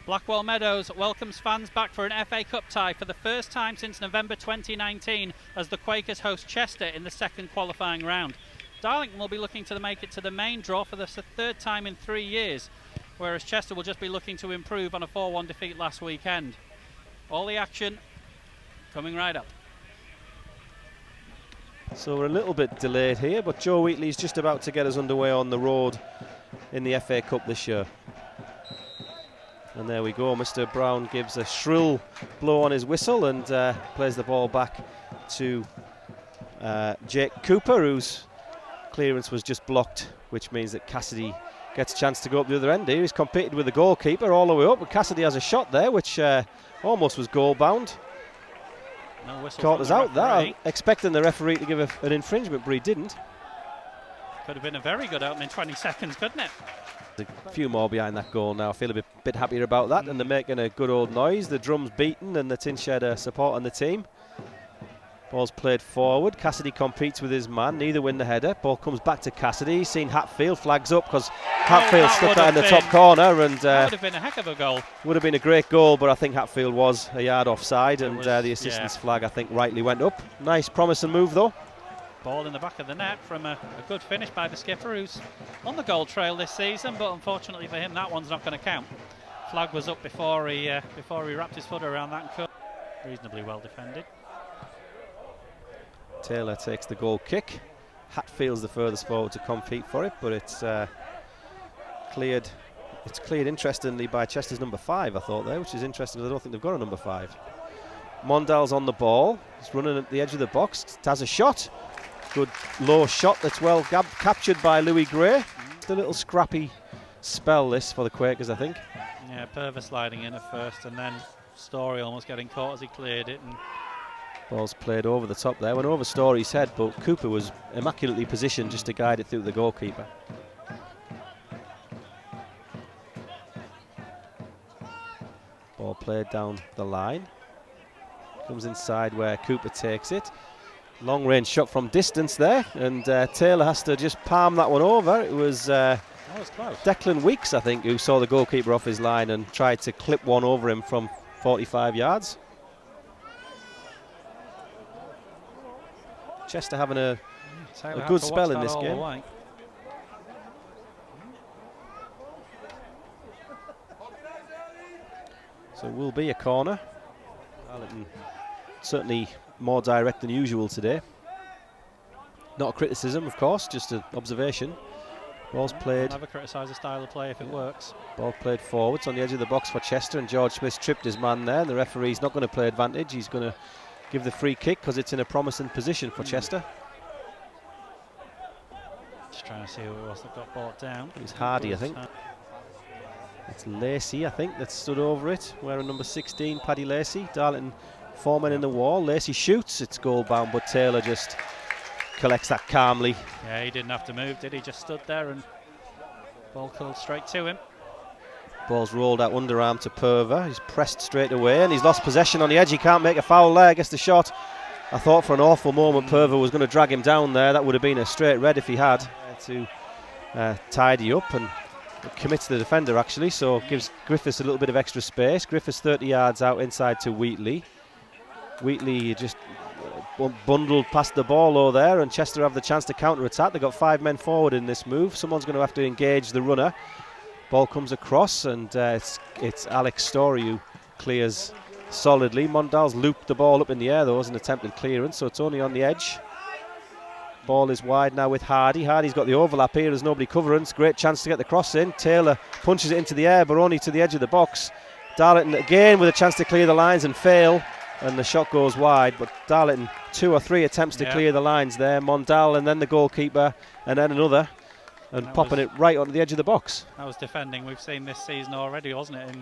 Blackwell Meadows welcomes fans back for an FA Cup tie for the first time since November 2019 as the Quakers host Chester in the second qualifying round. Darlington will be looking to make it to the main draw for the third time in 3 years, whereas Chester will just be looking to improve on a 4-1 defeat last weekend. All the action coming right up. So we're a little bit delayed here, but Joe Wheatley's just about to get us underway on the road in the FA Cup this year. And there we go, Mr. Brown gives a shrill blow on his whistle and plays the ball back to Jake Cooper, whose clearance was just blocked, which means that Cassidy gets a chance to go up the other end here. He's competed with the goalkeeper all the way up, but Cassidy has a shot there which almost was goal bound. No whistle. Caught us out there, expecting the referee to give an infringement, but he didn't. Could have been a very good opening 20 seconds, couldn't it? A few more behind that goal now. I feel a bit happier about that, and they're making a good old noise. The drum's beaten and the tin shed are supporting the team. Ball's played forward. Cassidy competes with his man, neither win the header. Ball comes back to Cassidy. He's seen Hatfield, flags up because Hatfield stuck that in the top corner, and that would have been a heck of a goal. Would have been a great goal, but I think Hatfield was a yard offside, and the assistant's flag I think rightly went up. Nice promising move though. Ball in the back of the net from a good finish by the skipper, who's on the goal trail this season, but unfortunately for him that one's not going to count. Flag was up before he wrapped his foot around that and cut. Reasonably well defended. Taylor takes the goal kick. Hatfield's the furthest forward to compete for it, but it's cleared. It's cleared interestingly by Chester's number 5, I thought there, which is interesting because I don't think they've got a number 5. Mondale's on the ball. He's running at the edge of the box. Has a shot. Good low shot that's well captured by Louis Gray. It's a little scrappy spell this for the Quakers, I think. Yeah, Purvis sliding in at first and then Story almost getting caught as he cleared it. And ball's played over the top there. Went over Story's head, but Cooper was immaculately positioned just to guide it through the goalkeeper. Ball played down the line. Comes inside where Cooper takes it. Long range shot from distance there, and Taylor has to just palm that one over. It was close. Declan Weeks, I think, who saw the goalkeeper off his line and tried to clip one over him from 45 yards. Chester having a good spell in this game. So it will be a corner. Darlington certainly more direct than usual today. Not a criticism, of course, just an observation. Ball's played. I'll never criticise the style of play if it works. Ball played forwards on the edge of the box for Chester, and George Smith tripped his man there. And the referee's not going to play advantage. He's going to give the free kick because it's in a promising position for Chester. Just trying to see who it was that got brought down. It was Hardy, I think. It's Lacey, I think, that stood over it, wearing number 16, Paddy Lacey. Darlington, 4 men in the wall. Lacey shoots, it's goal bound, but Taylor just collects that calmly. Yeah, he didn't have to move, did he? Just stood there and ball called straight to him. Ball's rolled out underarm to Purver. He's pressed straight away and he's lost possession on the edge. He can't make a foul there, gets the shot. I thought for an awful moment Purver was going to drag him down there. That would have been a straight red if he had, to tidy up and commits the defender actually, so gives Griffiths a little bit of extra space. Griffiths 30 yards out inside to Wheatley. Wheatley just bundled past the ball over there, and Chester have the chance to counter-attack. They've got 5 men forward in this move. Someone's going to have to engage the runner. Ball comes across, and it's Alex Story who clears solidly. Mondale's looped the ball up in the air though as an attempted clearance, so it's only on the edge. Ball is wide now with Hardy. Hardy's got the overlap here, there's nobody covering. It's a great chance to get the cross in. Taylor punches it into the air, but only to the edge of the box. Darlington again with a chance to clear the lines and fail, and the shot goes wide, but Darlington 2 or 3 attempts to clear the lines there. Mondale and then the goalkeeper and then another, and popping it right onto the edge of the box. That was defending we've seen this season already, wasn't it,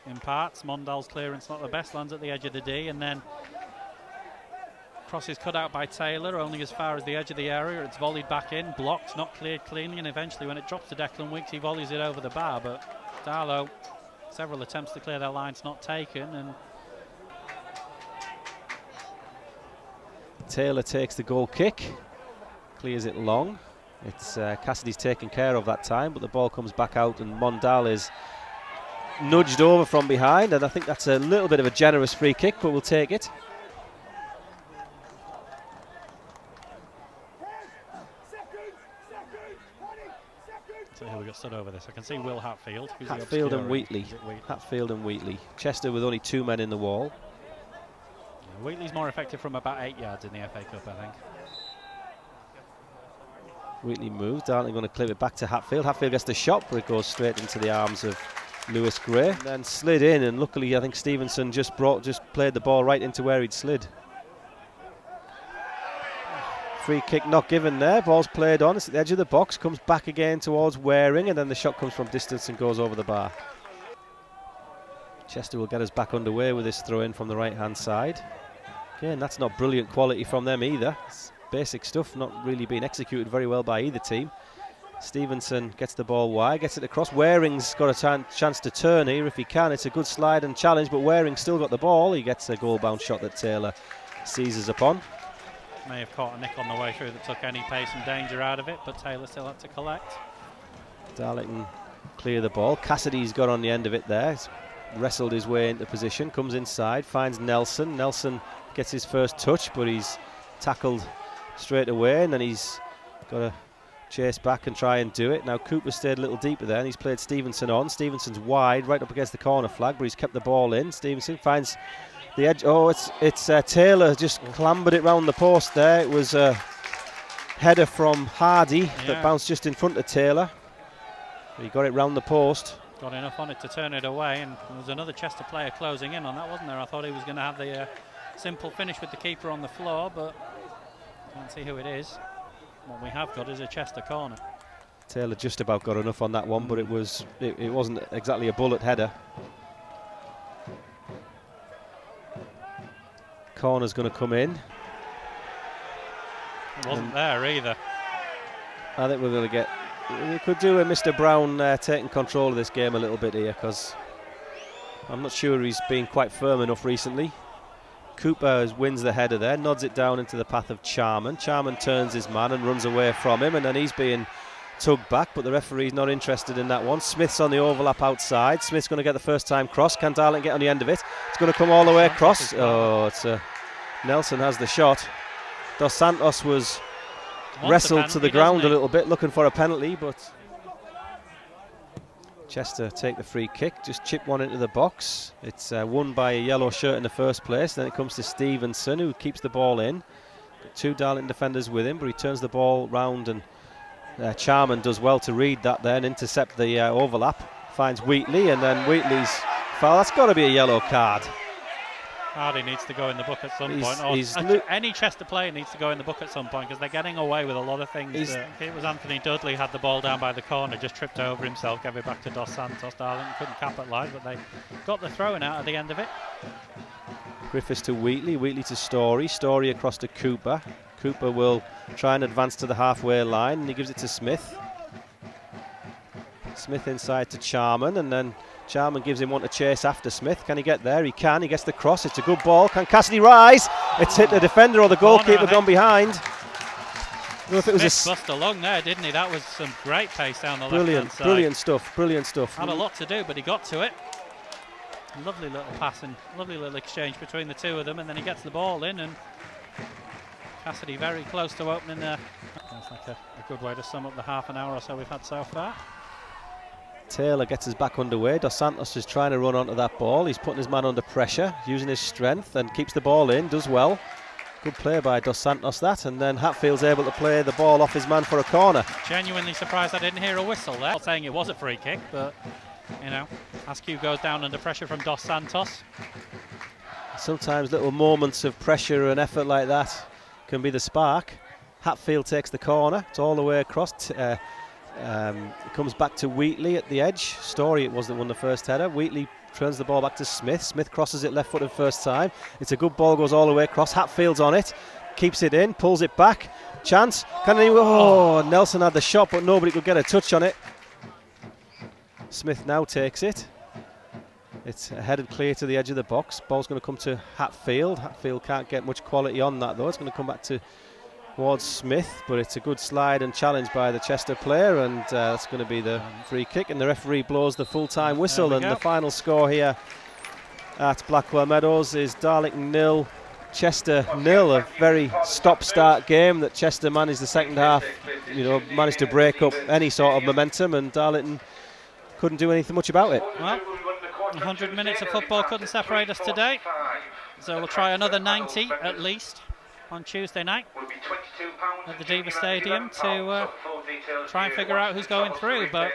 in parts. Mondale's clearance not the best, lands at the edge of the D, and then cross is cut out by Taylor only as far as the edge of the area. It's volleyed back in, blocked, not cleared cleanly, and eventually when it drops to Declan Weeks he volleys it over the bar, but Darlow, several attempts to clear their lines not taken, and Taylor takes the goal kick, clears it long. It's Cassidy's taken care of that time, but the ball comes back out and Mondale is nudged over from behind, and I think that's a little bit of a generous free kick, but we'll take it. So here we got stood over this. I can see Will Hatfield. Hatfield and Wheatley. Hatfield and Wheatley. Chester with only 2 men in the wall. Yeah, Wheatley's more effective from about 8 yards in the FA Cup, I think. Wheatley moves. Darlington going to clip it back to Hatfield. Hatfield gets the shot, but it goes straight into the arms of Lewis Gray. And then slid in, and luckily I think Stevenson just played the ball right into where he'd slid. Free kick not given there. Ball's played on. It's at the edge of the box. Comes back again towards Waring, and then the shot comes from distance and goes over the bar. Chester will get us back underway with this throw in from the right hand side. Again, that's not brilliant quality from them either. It's basic stuff, not really being executed very well by either team. Stevenson gets the ball wide, gets it across. Waring's got a chance to turn here if he can. It's a good slide and challenge, but Waring's still got the ball. He gets a goal-bound shot that Taylor seizes upon. May have caught a nick on the way through that took any pace and danger out of it, but Taylor still had to collect. Darlington clear the ball. Cassidy's got on the end of it there. He's wrestled his way into position, comes inside, finds Nelson. Nelson gets his first touch, but he's tackled straight away, and then he's got to chase back and try and do it. Now Cooper stayed a little deeper there, and he's played Stevenson on. Stevenson's wide, right up against the corner flag, but he's kept the ball in. Stevenson finds the edge. Oh, it's Taylor just clambered it round the post there. It was a header from Hardy that bounced just in front of Taylor. He got it round the post. Got enough on it to turn it away, and there was another Chester player closing in on that, wasn't there? I thought he was going to have the simple finish with the keeper on the floor, but can't see who it is. What we have got is a Chester corner. Taylor just about got enough on that one, but it wasn't exactly a bullet header. Corner's going to come in. It wasn't there either. I think we're going to get... We could do with Mr. Brown taking control of this game a little bit here, because I'm not sure he's been quite firm enough recently. Cooper wins the header there, nods it down into the path of Charman. Charman turns his man and runs away from him, and then he's being tugged back, but the referee's not interested in that one. Smith's on the overlap outside. Smith's going to get the first time cross. Can Darlington get on the end of it? It's going to come all the way across. Oh, it's Nelson has the shot. Dos Santos was wrestled to the ground a little bit, looking for a penalty, but Chester take the free kick, just chip one into the box. It's won by a yellow shirt in the first place. Then it comes to Stevenson, who keeps the ball in. Got 2 Darlington defenders with him, but he turns the ball round, and Charman does well to read that there and intercept the overlap. Finds Wheatley, and then Wheatley's foul. That's got to be a yellow card. Hardy needs to go in the book at some point. Any Chester player needs to go in the book at some point, because they're getting away with a lot of things. It was Anthony Dudley had the ball down by the corner, just tripped over himself, gave it back to Dos Santos. Darlington couldn't capitalise, but they got the throw-in out at the end of it. Griffiths to Wheatley, Wheatley to Story, Story across to Cooper. Cooper will try and advance to the halfway line, and he gives it to Smith. Smith inside to Charman, and then Charman gives him one to chase after Smith. Can he get there? He can. He gets the cross. It's a good ball. Can Cassidy rise? It's hit the defender or the goalkeeper gone behind. I don't know if it was Smith bust along there, didn't he? That was some great pace down the left-hand side. Brilliant stuff. Brilliant stuff. Had a lot to do, but he got to it. Lovely little pass and lovely little exchange between the two of them, and then he gets the ball in, and Cassidy very close to opening there. That's like a good way to sum up the half an hour or so we've had so far. Taylor gets us back underway. Dos Santos is trying to run onto that ball. He's putting his man under pressure, using his strength, and keeps the ball in, does well. Good play by Dos Santos that, and then Hatfield's able to play the ball off his man for a corner. Genuinely surprised I didn't hear a whistle there. Not saying it was a free kick, but you know, Askew goes down under pressure from Dos Santos. Sometimes little moments of pressure and effort like that can be the spark. Hatfield takes the corner. It's all the way across. It comes back to Wheatley at the edge. Story it was that won the first header. Wheatley turns the ball back to Smith. Smith crosses it left-footed first time. It's a good ball, goes all the way across. Hatfield's on it. Keeps it in, pulls it back. Chance. Can he? Oh, Nelson had the shot, but nobody could get a touch on it. Smith now takes it. It's headed clear to the edge of the box. Ball's going to come to Hatfield. Hatfield can't get much quality on that though. It's going to come back to towards Smith, but it's a good slide and challenge by the Chester player, and that's going to be the free kick, and the referee blows the full-time whistle, and the final score here at Blackwell Meadows is Darlington 0, Chester 0. A very stop-start game that Chester managed the second half, managed to break up any sort of momentum, and Darlington couldn't do anything much about it. Well, 100 minutes of football couldn't separate us today, so we'll try another 90 at least on Tuesday night at the Diva Stadium to try and figure out who's going through. But